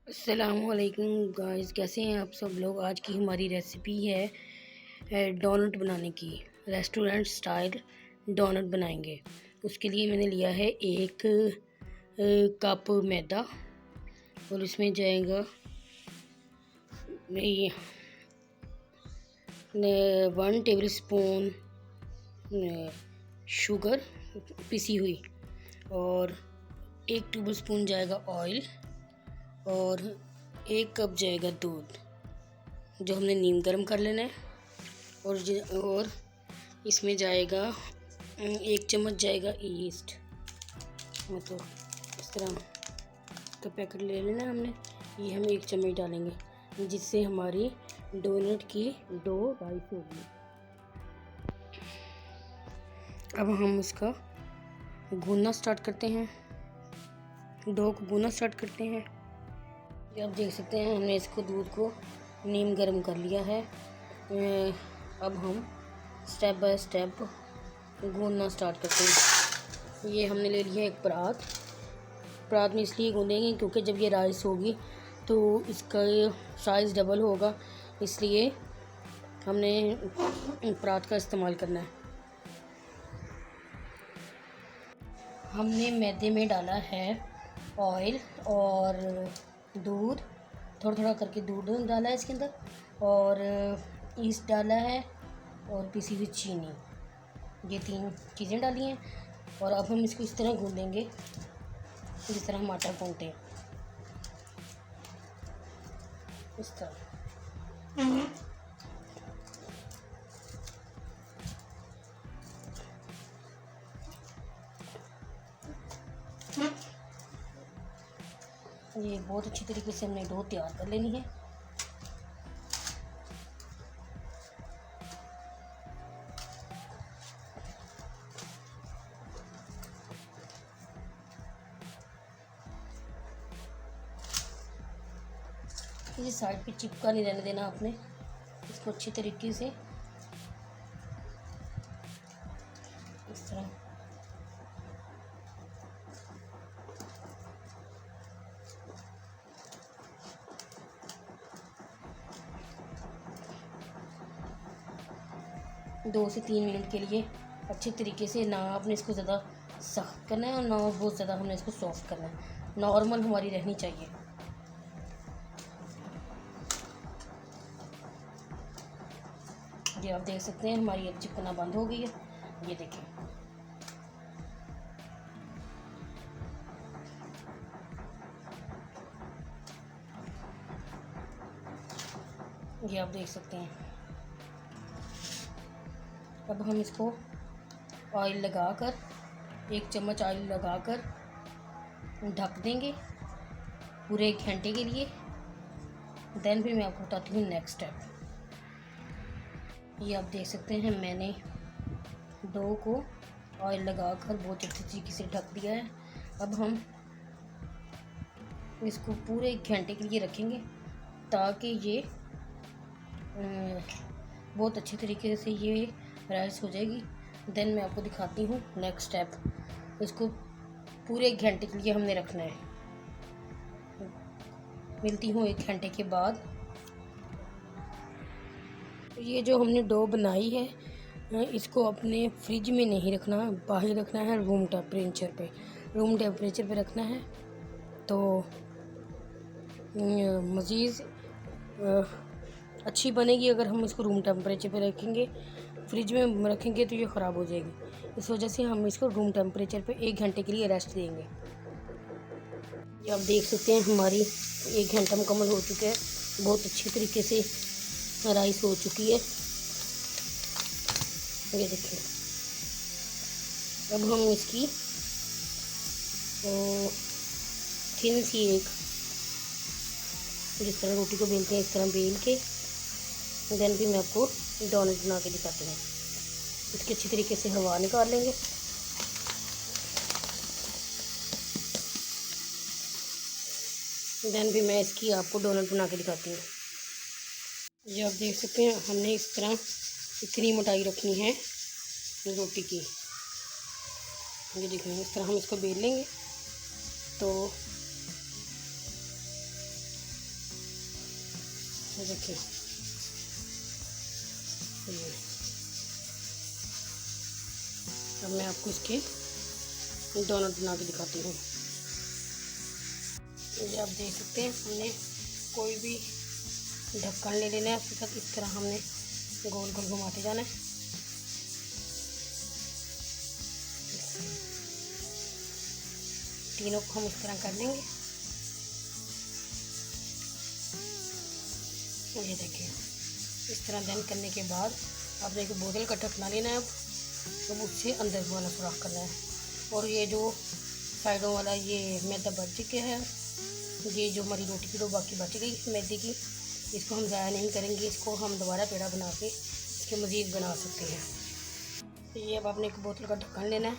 अस्सलामुअलैकुम गाइस, कैसे हैं आप सब लोग। आज की हमारी रेसिपी है डोनट बनाने की। रेस्टोरेंट स्टाइल डोनट बनाएंगे। उसके लिए मैंने लिया है एक कप मैदा और इसमें जाएगा 1 टेबल स्पून शुगर पिसी हुई और 1 टेबल स्पून जाएगा ऑयल और 1 कप जाएगा दूध जो हमने नीम गर्म कर लेना है। और इसमें जाएगा 1 चम्मच जाएगा ईस्ट, मतलब इस तरह का पैकेट ले लेना है हमने। ये हम 1 चम्मच डालेंगे जिससे हमारी डोनट की डो राइस होगी। अब हम इसका गूंदना स्टार्ट करते हैं, डो को गूंदना स्टार्ट करते हैं। ये आप देख सकते हैं हमने इसको दूध को नीम गर्म कर लिया है। अब हम स्टेप बाय स्टेप गूंदना स्टार्ट करते हैं। ये हमने ले लिया एक परात में इसलिए गूंदेंगे क्योंकि जब ये राइस होगी तो इसका साइज़ डबल होगा, इसलिए हमने परात का इस्तेमाल करना है। हमने मैदे में डाला है ऑयल और दूध, थोड़ा थोड़ा करके दूध डाला है इसके अंदर, और ईस्ट डाला है और पिसी हुई चीनी, ये 3 चीज़ें डाली हैं। और अब हम इसको इस तरह गूंदेंगे जिस तरह हम आटा गूंदते हैं, इस तरह। ये बहुत अच्छी तरीके से हमने डो तैयार कर लेनी है। इसे साइड पे चिपका नहीं रहने देना आपने, इसको अच्छी तरीके से इस तरह दो से 3 मिनट के लिए अच्छे तरीके से, ना आपने इसको ज़्यादा सख्त करना है और ना बहुत ज़्यादा हमने इसको सॉफ्ट करना है, नॉर्मल हमारी रहनी चाहिए। ये आप देख सकते हैं हमारी अब चिपकना बंद हो गई है, ये देखें। ये आप देख सकते हैं। अब हम इसको ऑयल लगाकर 1 चम्मच ऑयल लगाकर ढक देंगे पूरे 1 घंटे के लिए। देन फिर मैं आपको बताती हूँ नेक्स्ट स्टेप। ये आप देख सकते हैं मैंने डो को ऑयल लगाकर बहुत अच्छी तरीके से ढक दिया है। अब हम इसको पूरे 1 घंटे के लिए रखेंगे ताकि ये बहुत अच्छे तरीके से ये राइस हो जाएगी। देन मैं आपको दिखाती हूँ नेक्स्ट स्टेप। इसको पूरे 1 घंटे के लिए हमने रखना है। मिलती हूँ 1 घंटे के बाद। ये जो हमने डो बनाई है इसको अपने फ्रिज में नहीं रखना, बाहर रखना है रूम टेम्परेचर पे रखना है। तो मज़ीद अच्छी बनेगी। अगर हम इसको रूम टेम्परेचर पे रखेंगे, फ्रिज में रखेंगे तो ये ख़राब हो जाएगी। इस वजह से हम इसको रूम टेम्परेचर पे 1 घंटे के लिए रेस्ट देंगे। ये आप देख सकते हैं हमारी 1 घंटा मुकम्मल हो चुका है, बहुत अच्छी तरीके से राइस हो चुकी है। ये देखिए। अब हम इसकी थिन सी एक, जिस तरह रोटी को बेलते हैं इस तरह बेल के, देन भी मैं आपको डोनट बना के दिखाती हूँ। इसकी अच्छी तरीके से हवा निकाल लेंगे। देन भी मैं इसकी आपको डोनट बना के दिखाती हूँ। ये आप देख सकते हैं हमने इस तरह इतनी मोटाई रखनी है रोटी की। ये देखेंगे इस तरह हम इसको बेल लेंगे तो ये देखिए, अब मैं आपको इसके डोनट बना के दिखाती हूँ। ये आप देख सकते हैं, हमने कोई भी ढक्कन ले लेना है, उसके साथ इस तरह हमने गोल गोल घुमाते जाना है। तीनों को हम इस तरह कर लेंगे। ये देखिए, इस तरह देन करने के बाद आप देखिए बोतल का ढकना लेना है। अब उससे अंदर वाला सुराख करना है। और ये जो साइडों वाला ये मैदा बच चुके हैं, ये जो हमारी रोटी की डो बाकी बच गई मैदे की, इसको हम ज़ाया नहीं करेंगे। इसको हम दोबारा पेड़ा बना के इसके मज़ीद बना सकते हैं। तो ये अब आपने एक बोतल का ढक्कन लेना है,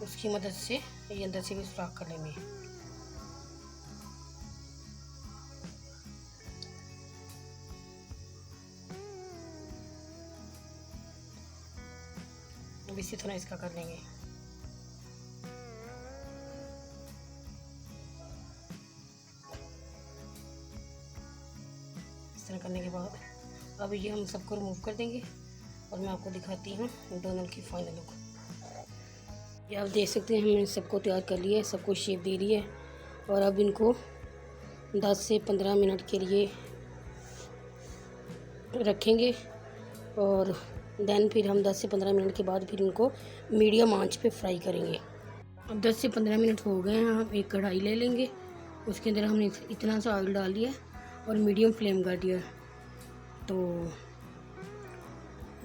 उसकी मदद से ये अंदर से भी सुराख कर लेंगे। अब इसी तरह इसका कर लेंगे। इस तरह करने के बाद अब ये हम सबको रिमूव कर देंगे और मैं आपको दिखाती हूँ डोनट की फाइनल लुक। ये आप देख सकते हैं, हमने सबको तैयार कर लिया है, सबको शेप दे दी है। और अब इनको 10 से 15 मिनट के लिए रखेंगे और देन फिर हम 10 से 15 मिनट के बाद फिर इनको मीडियम आंच पे फ्राई करेंगे। अब 10 से 15 मिनट हो गए हैं। हम एक कढ़ाई ले लेंगे, उसके अंदर हमने इतना सा ऑयल डाल दिया और मीडियम फ्लेम कर दिया। तो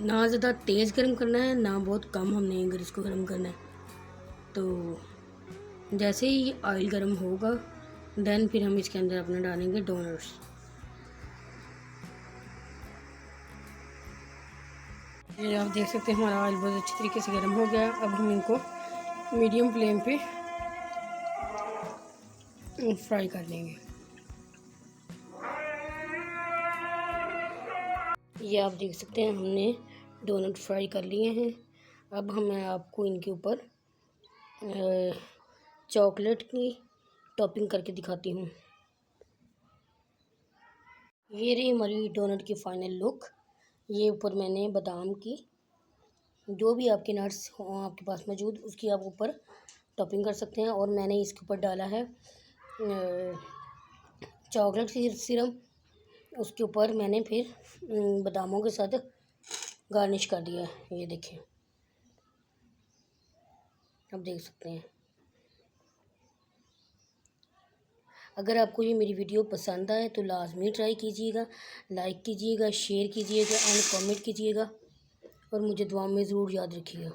ना ज़्यादा तेज़ गर्म करना है, ना बहुत कम हमने अगर इसको गर्म करना है। तो जैसे ही ऑयल गर्म होगा देन फिर हम इसके अंदर अपने डालेंगे डोनट्स। ये आप देख सकते हैं, हमारा ऑयल बहुत अच्छी तरीके से गर्म हो गया। अब हम इनको मीडियम फ्लेम पे फ्राई कर लेंगे। ये आप देख सकते हैं, हमने डोनट फ्राई कर लिए हैं। अब मैं आपको इनके ऊपर चॉकलेट की टॉपिंग करके दिखाती हूँ। ये रही हमारी डोनट की फाइनल लुक। ये ऊपर मैंने बादाम की, जो भी आपके नट्स हों आपके पास मौजूद, उसकी आप ऊपर टॉपिंग कर सकते हैं। और मैंने इसके ऊपर डाला है चॉकलेट सिरप, उसके ऊपर मैंने फिर बादामों के साथ गार्निश कर दिया है। ये देखिए, आप देख सकते हैं। अगर आपको ये मेरी वीडियो पसंद आए तो लाजमी ट्राई कीजिएगा, लाइक कीजिएगा, शेयर कीजिएगा एंड कमेंट कीजिएगा और मुझे दुआ में ज़रूर याद रखिएगा।